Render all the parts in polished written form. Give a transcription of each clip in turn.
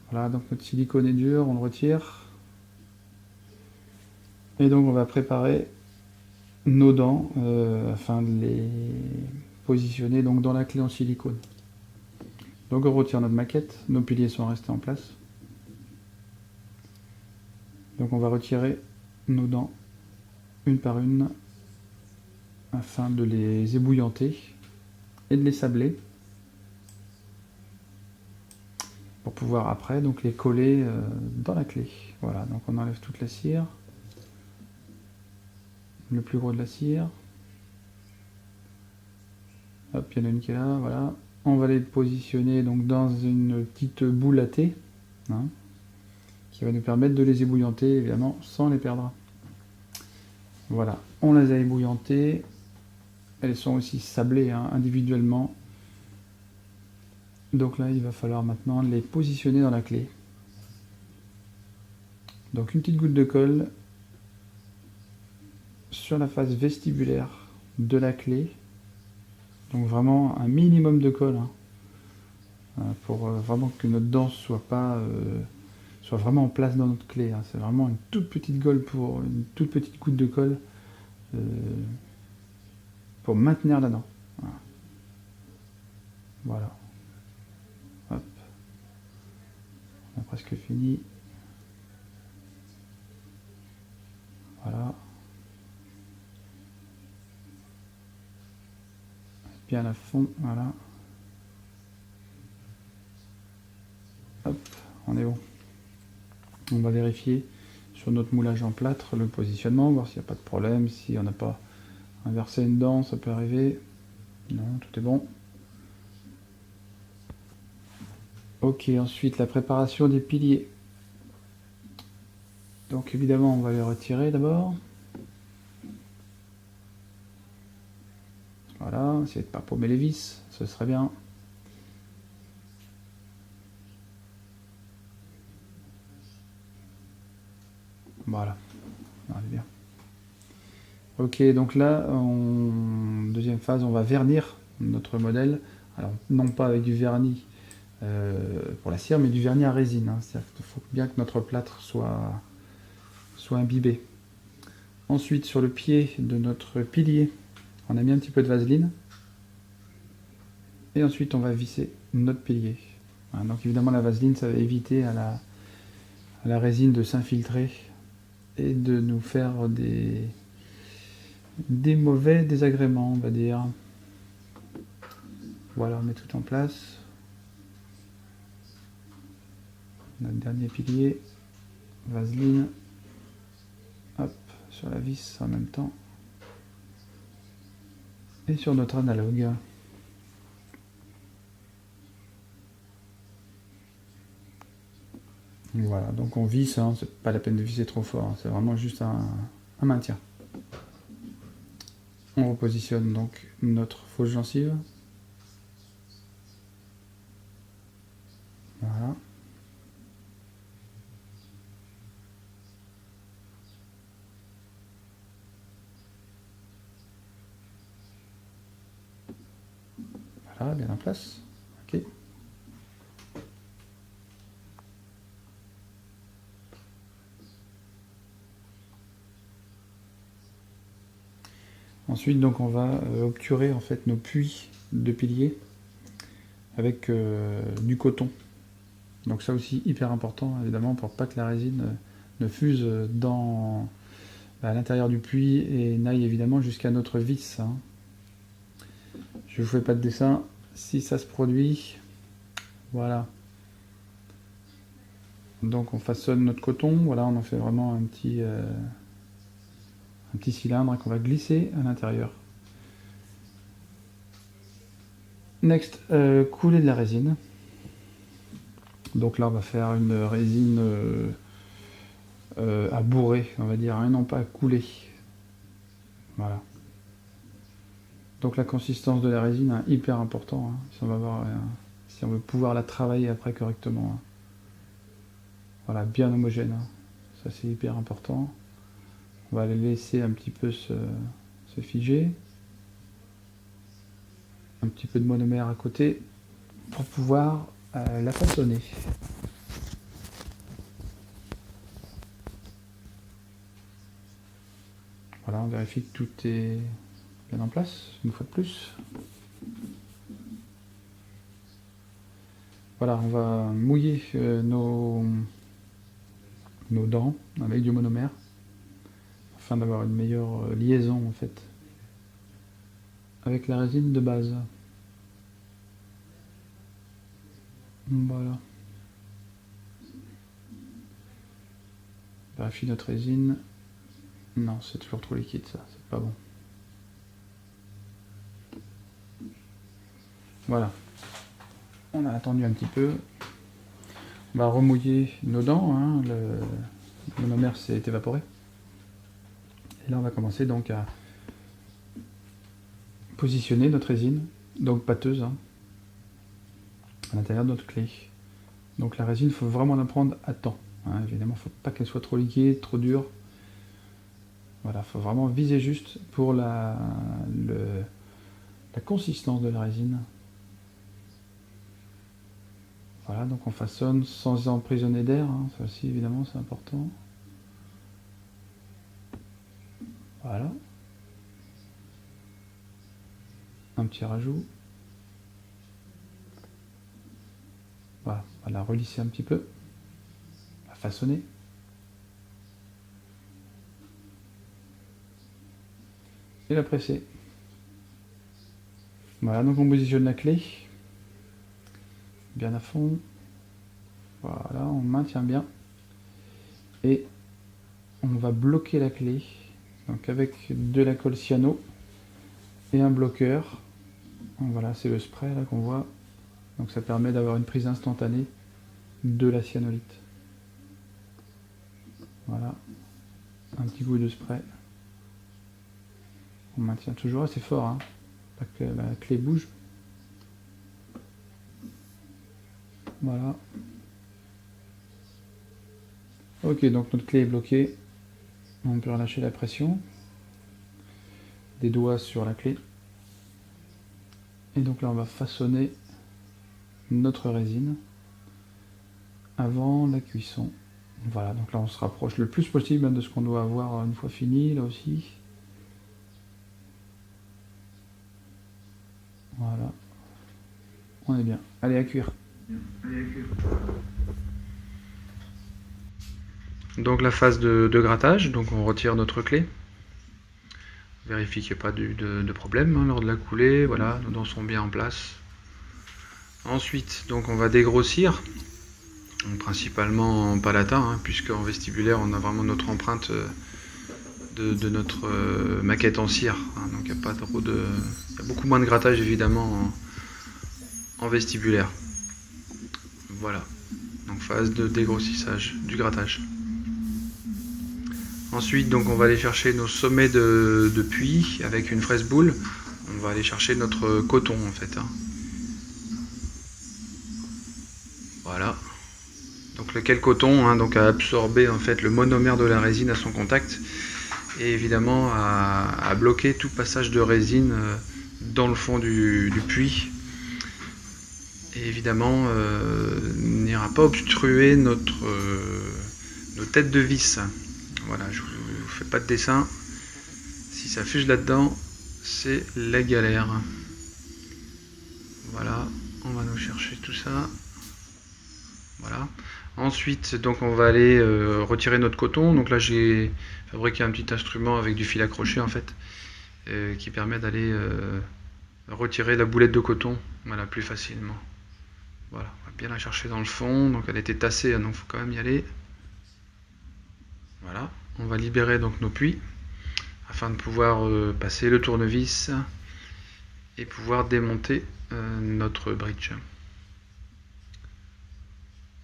Voilà, donc notre silicone est dur, on le retire. Et donc on va préparer nos dents afin de les positionner donc dans la clé en silicone. Donc on retire notre maquette, nos piliers sont restés en place. Donc on va retirer nos dents une par une afin de les ébouillanter et de les sabler pour pouvoir après donc les coller dans la clé. Voilà, donc on enlève toute la cire, le plus gros de la cire. Hop, il y en a une qui est là, voilà. On va les positionner donc dans une petite boule à thé, hein, qui va nous permettre de les ébouillanter évidemment sans les perdre. Voilà, on les a ébouillantées. Elles sont aussi sablées hein, individuellement. Donc là, il va falloir maintenant les positionner dans la clé. Donc une petite goutte de colle sur la face vestibulaire de la clé. Donc vraiment un minimum de colle hein, pour vraiment que notre dent soit vraiment en place dans notre clé. Hein. C'est vraiment une toute petite colle une toute petite goutte de colle pour maintenir la dent. Voilà. Hop. On a presque fini. Voilà. Bien à fond, voilà. Hop, on est bon. On va vérifier sur notre moulage en plâtre le positionnement, voir s'il n'y a pas de problème, si on n'a pas inversé une dent, ça peut arriver. Non, tout est bon. Ok, ensuite la préparation des piliers. Donc évidemment on va les retirer d'abord. Voilà, essayez de ne pas paumer les vis, ce serait bien. Voilà, on est bien. Ok, donc là, en deuxième phase, on va vernir notre modèle. Alors, non pas avec du vernis pour la cire, mais du vernis à résine. Hein. C'est-à-dire qu'il faut bien que notre plâtre soit imbibé. Ensuite, sur le pied de notre pilier, on a mis un petit peu de vaseline. Et ensuite, on va visser notre pilier. Voilà, donc évidemment, la vaseline, ça va éviter à la résine de s'infiltrer et de nous faire des mauvais désagréments, on va dire. Voilà, on met tout en place. Notre dernier pilier, vaseline. Hop, sur la vis en même temps. Et sur notre analogue. Voilà, donc on visse, hein, c'est pas la peine de visser trop fort, hein, c'est vraiment juste un maintien. On repositionne donc notre fausse gencive. Voilà. Voilà, bien en place. Ok. Ensuite, donc, on va obturer en fait nos puits de piliers avec du coton. Donc ça aussi hyper important évidemment pour pas que la résine ne fuse à l'intérieur du puits et n'aille évidemment jusqu'à notre vis. Hein. Je vous fais pas de dessin. Si ça se produit, voilà. Donc on façonne notre coton. Voilà, on en fait vraiment un petit cylindre qu'on va glisser à l'intérieur. Next, couler de la résine. Donc là, on va faire une résine à bourrer, on va dire, hein, non pas à couler. Voilà. Donc la consistance de la résine est hyper important, hein, si on veut pouvoir la travailler après correctement. Hein. Voilà, bien homogène. Hein. Ça c'est hyper important. On va les laisser un petit peu se figer. Un petit peu de monomère à côté pour pouvoir la façonner. Voilà, on vérifie que tout est bien en place, une fois de plus. Voilà, on va mouiller nos dents avec du monomère afin d'avoir une meilleure liaison en fait avec la résine de base. Voilà. Vérifie notre résine. Non, c'est toujours trop liquide ça, c'est pas bon. Voilà. On a attendu un petit peu. On va remouiller nos dents, hein, le monomère s'est évaporé. Et là on va commencer donc à positionner notre résine, donc pâteuse, hein, à l'intérieur de notre clé. Donc la résine, il faut vraiment la prendre à temps. Hein, évidemment, il ne faut pas qu'elle soit trop liquide, trop dure. Voilà, il faut vraiment viser juste pour la consistance de la résine. Voilà, donc on façonne sans emprisonner d'air, hein, ça aussi évidemment c'est important. Voilà. Un petit rajout. Voilà, on va la relisser un petit peu, la façonner. Et la presser. Voilà, donc on positionne la clé bien à fond. Voilà, on maintient bien. Et on va bloquer la clé donc avec de la colle cyano et un bloqueur. Voilà, c'est le spray là qu'on voit. Donc ça permet d'avoir une prise instantanée de la cyanolite. Voilà, un petit coup de spray. On maintient toujours assez fort, hein, pas que la clé bouge. Voilà. Ok, donc notre clé est bloquée. On peut relâcher la pression. Des doigts sur la clé. Et donc là, on va façonner notre résine avant la cuisson. Voilà, donc là, on se rapproche le plus possible de ce qu'on doit avoir une fois fini, là aussi. Voilà. On est bien. Allez, à cuire. Donc la phase de grattage, donc on retire notre clé. Vérifie qu'il n'y a pas de problème hein, lors de la coulée. Voilà, nos dents sont bien en place. Ensuite, donc on va dégrossir, donc, principalement en palatin, hein, puisque en vestibulaire on a vraiment notre empreinte de notre maquette en cire. Hein, donc il n'y a pas trop de, il y a beaucoup moins de grattage évidemment en vestibulaire. Voilà, donc phase de dégrossissage du grattage. Ensuite, donc on va aller chercher nos sommets de puits avec une fraise boule. On va aller chercher notre coton en fait. Hein. Voilà. Donc lequel coton hein, donc a absorbé en fait le monomère de la résine à son contact et évidemment à bloquer tout passage de résine dans le fond du puits. Et évidemment n'ira pas obstruer nos têtes de vis. Voilà, je vous fais pas de dessin. Si ça fuse là-dedans, c'est la galère. Voilà, on va nous chercher tout ça. Voilà. Ensuite, donc on va aller retirer notre coton. Donc là, j'ai fabriqué un petit instrument avec du fil accroché en fait, qui permet d'aller retirer la boulette de coton, voilà, plus facilement. Voilà, on va bien la chercher dans le fond. Donc elle était tassée, donc il faut quand même y aller. Voilà, on va libérer donc nos puits afin de pouvoir passer le tournevis et pouvoir démonter notre bridge.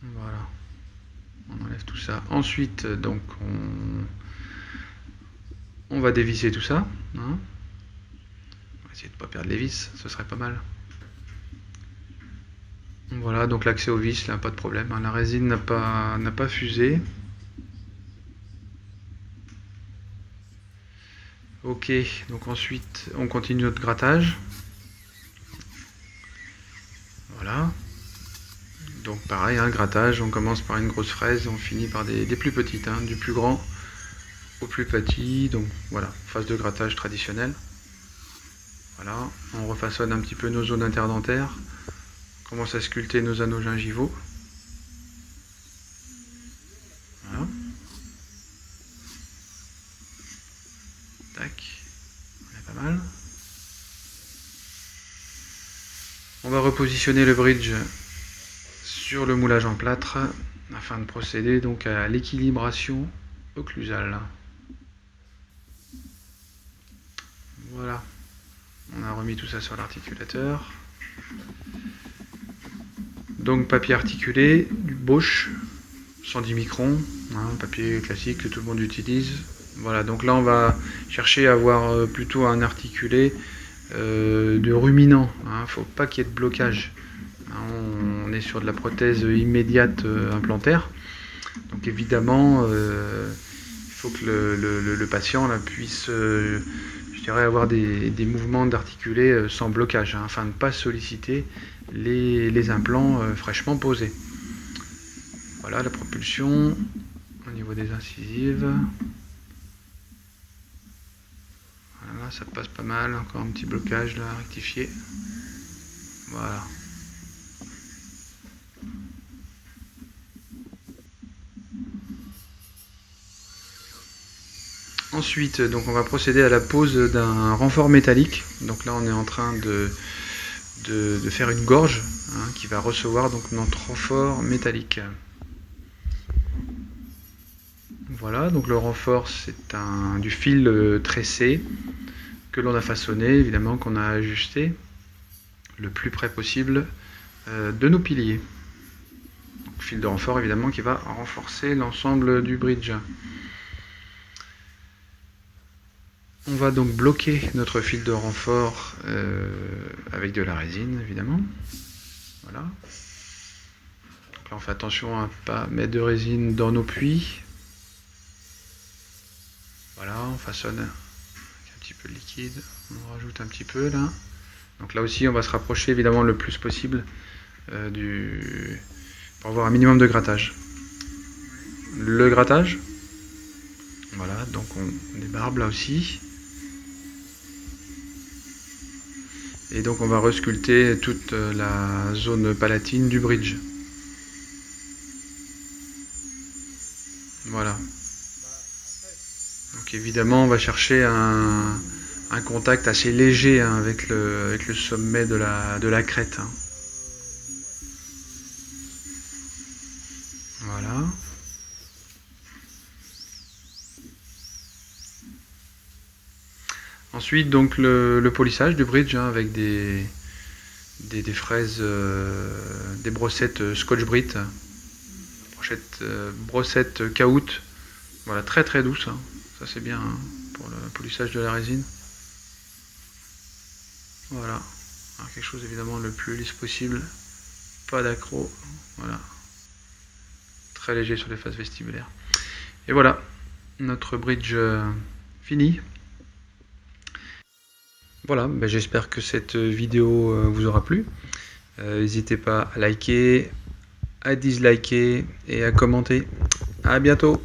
Voilà, on enlève tout ça. Ensuite, donc on va dévisser tout ça. Hein. essayer de ne pas perdre les vis, ce serait pas mal. Voilà, donc l'accès aux vis, là, pas de problème, hein, la résine n'a pas fusé. Ok, donc ensuite on continue notre grattage. Voilà. Donc pareil, hein, grattage, on commence par une grosse fraise et on finit par des plus petites, hein, du plus grand au plus petit. Donc voilà, phase de grattage traditionnelle. Voilà, on refaçonne un petit peu nos zones interdentaires. On commence à sculpter nos anneaux gingivaux. Voilà. Tac, on est pas mal. On va repositionner le bridge sur le moulage en plâtre afin de procéder donc à l'équilibration occlusale. Voilà, on a remis tout ça sur l'articulateur. Donc papier articulé, du Bosch, 110 microns, hein, papier classique que tout le monde utilise. Voilà, donc là on va chercher à avoir plutôt un articulé de ruminant, hein, faut pas qu'il y ait de blocage. On est sur de la prothèse immédiate implantaire, donc évidemment il faut que le patient là, puisse je dirais avoir des mouvements d'articulé sans blocage, hein, afin de ne pas solliciter les implants fraîchement posés. Voilà la propulsion au niveau des incisives. Voilà, ça passe pas mal, encore un petit blocage là, rectifié. Voilà. Ensuite, donc on va procéder à la pose d'un renfort métallique. Donc là, on est en train de faire une gorge, hein, qui va recevoir donc notre renfort métallique. Voilà, donc le renfort, c'est du fil tressé que l'on a façonné, évidemment qu'on a ajusté le plus près possible de nos piliers. Donc, fil de renfort, évidemment, qui va renforcer l'ensemble du bridge. On va donc bloquer notre fil de renfort avec de la résine, évidemment. Voilà. Donc là, on fait attention à ne pas mettre de résine dans nos puits. Voilà, on façonne avec un petit peu de liquide. On rajoute un petit peu là. Donc là aussi, on va se rapprocher évidemment le plus possible pour avoir un minimum de grattage. Le grattage. Voilà, donc on débarbe là aussi. Et donc on va resculpter toute la zone palatine du bridge. Voilà. Donc évidemment on va chercher un contact assez léger, hein, avec le sommet de la crête. Hein. Voilà. Ensuite, donc le polissage du bridge, hein, avec des fraises, des brossettes Scotch-Brite, brossettes Caout, voilà, très très douce, hein. Ça c'est bien, hein, pour le polissage de la résine. Voilà, alors, quelque chose évidemment le plus lisse possible, pas d'accro, voilà, très léger sur les faces vestibulaires. Et voilà, notre bridge fini. Voilà, ben j'espère que cette vidéo vous aura plu. N'hésitez pas à liker, à disliker et à commenter. À bientôt!